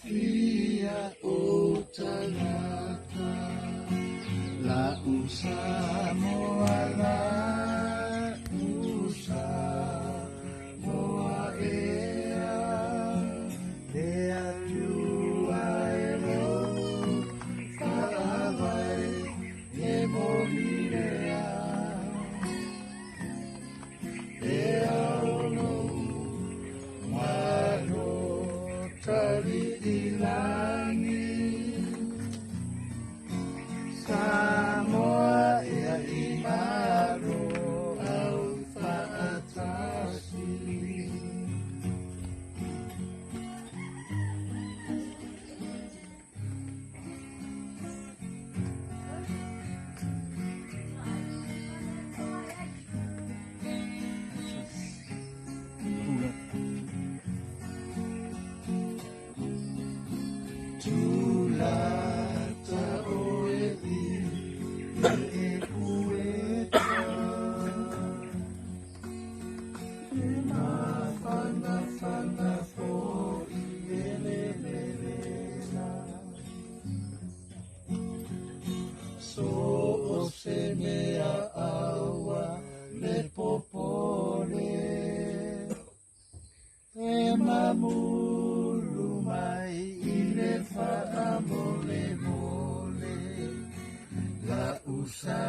Fia o tanaka la usa moala usa moa ea ea tua ero kaawai e molirea ea ono wano tali ilangi Samoa ea imaro au faatasi Tulata oedi e kueta e mafana fana fo I elelela so o se mea aua le popole e mamulu mai I le whaamole mole la usa